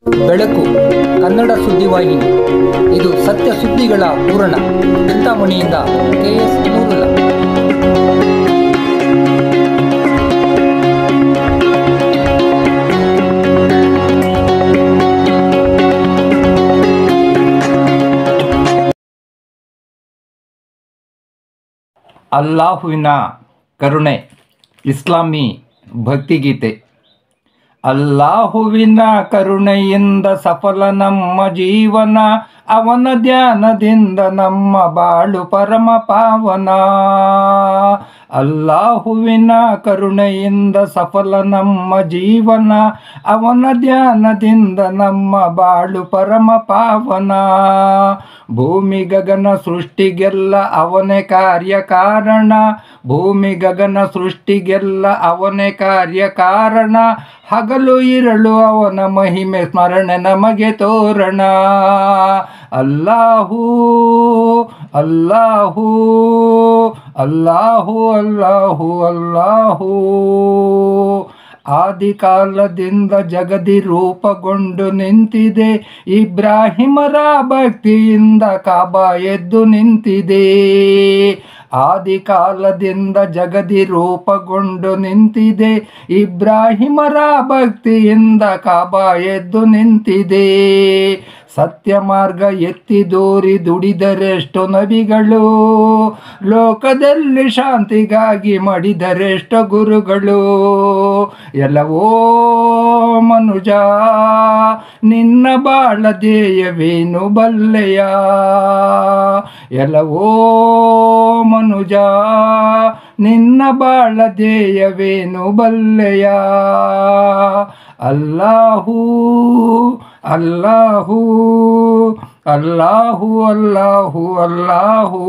ಬೆಳಕು ಕನ್ನಡ ಸುದ್ದಿವಾಹಿನಿ. ಇದು ಸತ್ಯ ಸುದ್ದಿಗಳ ಪೂರಣ. ಚಿಂತಾಮಣಿಯಿಂದ KS ನೂರುಲ್ಲ. ಅಲ್ಲಾಹುವಿನ ಕರುಣೆ. ಇಸ್ಲಾಮಿ ಭಕ್ತಿಗೀತೆ. ಅಲ್ಲಾಹುವಿನ ಕರುಣೆಯಿಂದ ಸಫಲ ನಮ್ಮ ಜೀವನ, ಅವನ ಧ್ಯಾನದಿಂದ ನಮ್ಮ ಬಾಳು ಪರಮ ಪಾವನ. ಅಲ್ಲಾಹುವಿನ ಕರುಣೆಯಿಂದ ಸಫಲ ನಮ್ಮ ಜೀವನ, ಅವನ ಧ್ಯಾನದಿಂದ ನಮ್ಮ ಬಾಳು ಪರಮ ಪಾವನ. ಭೂಮಿ ಗಗನ ಸೃಷ್ಟಿಗೆಲ್ಲ ಅವನೇ ಕಾರ್ಯ ಕಾರಣ, ಭೂಮಿ ಗಗನ ಸೃಷ್ಟಿಗೆಲ್ಲ ಅವನೇ ಕಾರ್ಯ ಕಾರಣ. ಹಗಲು ಇರಳು ಅವನ ಮಹಿಮೆ ಸ್ಮರಣೆ ನಮಗೆ ತೋರಣ. ಅಲ್ಲಾಹು ಅಲ್ಲಾಹು ಅಲ್ಲಾಹು ಅಲ್ಲಾಹು ಅಲ್ಲಾಹು. ಆದಿಕಾಲದಿಂದ ಜಗದಿ ರೂಪಗೊಂಡು ನಿಂತಿದೆ, ಇಬ್ರಾಹಿಮರ ಭಕ್ತಿಯಿಂದ ಕಾಬಾ ಎದ್ದು ನಿಂತಿದೆ. ಆದಿಕಾಲದಿಂದ ಜಗದಿ ರೂಪಗೊಂಡು ನಿಂತಿದೆ, ಇಬ್ರಾಹಿಮರ ಭಕ್ತಿಯಿಂದ ಕಾಬಾ ಎದ್ದು ನಿಂತಿದೆ. ಸತ್ಯ ಮಾರ್ಗ ಎತ್ತಿ ದೋರಿ ದುಡಿದರೆಷ್ಟು ನಬಿಗಳು, ಲೋಕದಲ್ಲಿ ಶಾಂತಿಗಾಗಿ ಮಡಿದರೆಷ್ಟು ಗುರುಗಳು. ಎಲ್ಲವೋ ಮನುಜ ನಿನ್ನ ಬಾಳ ಧ್ಯೇಯವೇನು ಬಲ್ಲೆಯ, ಎಲ್ಲವೋ ಮನುಜ ನಿನ್ನ ಬಾಳ ಧ್ಯೇಯವೇನು ಬಲ್ಲೆಯ. ಅಲ್ಲಾಹು ಅಲ್ಲಾಹು ಅಲ್ಲಾಹು ಅಲ್ಲಾಹು ಅಲ್ಲಾಹು.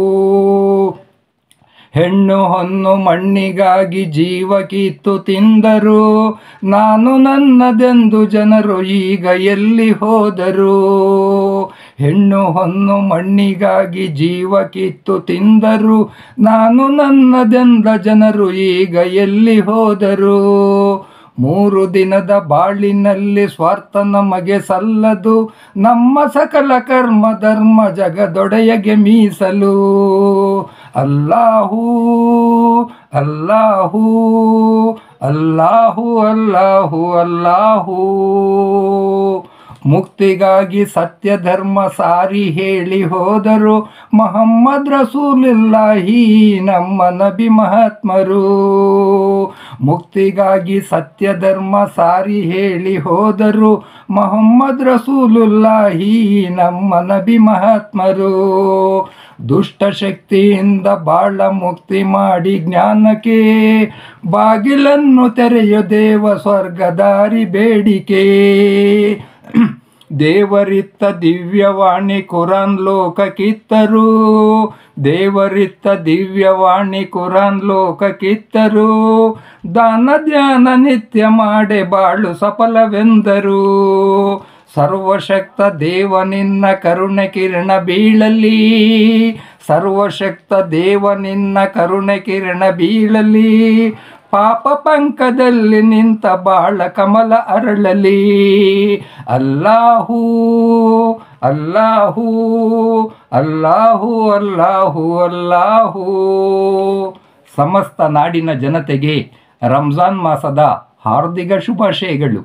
ಹೆಣ್ಣು ಹೊನ್ನು ಮಣ್ಣಿಗಾಗಿ ಜೀವ ಕಿತ್ತು ತಿಂದರು, ನಾನು ನನ್ನದೆಂದು ಜನರು ಈಗ ಎಲ್ಲಿ ಹೋದರು. ಹೆಣ್ಣು ಹೊನ್ನು ಮಣ್ಣಿಗಾಗಿ ಜೀವ ಕಿತ್ತು ತಿಂದರು, ನಾನು ನನ್ನದೆಂದ ಜನರು ಈಗ ಎಲ್ಲಿ ಹೋದರು. 3 ದಿನದ ಬಾಳಿನಲ್ಲಿ ಸ್ವಾರ್ಥ ನಮಗೆ ಸಲ್ಲದು, ನಮ್ಮ ಸಕಲ ಕರ್ಮ ಧರ್ಮ ಜಗದೊಡೆಯಗೆ ಮೀಸಲು. ಅಲ್ಲಾಹು ಅಲ್ಲಾಹು ಅಲ್ಲಾಹು ಅಲ್ಲಾಹು ಅಲ್ಲಾಹು. ಮುಕ್ತಿಗಾಗಿ ಸತ್ಯ ಧರ್ಮ ಸಾರಿ ಹೇಳಿ ಹೋದರು, ಮೊಹಮ್ಮದ್ ರಸೂಲುಲ್ಲಾಹಿ ನಮ್ಮ ನಬಿ ಮಹಾತ್ಮರು. ಮುಕ್ತಿಗಾಗಿ ಸತ್ಯ ಧರ್ಮ ಸಾರಿ ಹೇಳಿ ಹೋದರು, ಮೊಹಮ್ಮದ್ ರಸೂಲುಲ್ಲಾಹಿ ನಮ್ಮ ನಬಿ ಮಹಾತ್ಮರು. ದುಷ್ಟ ಶಕ್ತಿಯಿಂದ ಬಾಳ ಮುಕ್ತಿ ಮಾಡಿ ಜ್ಞಾನಕ್ಕೆ ಬಾಗಿಲನ್ನು ತೆರೆಯೋ ದೇವ ಸ್ವರ್ಗದಾರಿ ಬೇಡಿಕೆ. ದೇವರಿತ್ತ ದಿವ್ಯವಾಣಿ ಕುರಾನ್ ಲೋಕಕ್ಕಿತ್ತರು, ದೇವರಿತ್ತ ದಿವ್ಯವಾಣಿ ಕುರಾನ್ ಲೋಕಕ್ಕಿತ್ತರು. ದಾನ ಧ್ಯಾನ ನಿತ್ಯ ಮಾಡೆ ಬಾಳು ಸಫಲವೆಂದರು. ಸರ್ವಶಕ್ತ ದೇವ ನಿನ್ನ ಕರುಣೆ ಕಿರಣ ಬೀಳಲಿ, ಸರ್ವಶಕ್ತ ದೇವ ನಿನ್ನ ಕರುಣೆ ಕಿರಣ ಬೀಳಲಿ. ಪಾಪ ಪಂಕದಲ್ಲಿ ನಿಂತ ಬಾಳ ಕಮಲ ಅರಳಲಿ. ಅಲ್ಲಾಹು ಅಲ್ಲಾಹು ಅಲ್ಲಾಹು ಅಲ್ಲಾಹು ಅಲ್ಲಾಹು. ಸಮಸ್ತ ನಾಡಿನ ಜನತೆಗೆ ರಂಜಾನ್ ಮಾಸದ ಹಾರ್ದಿಕ ಶುಭಾಶಯಗಳು.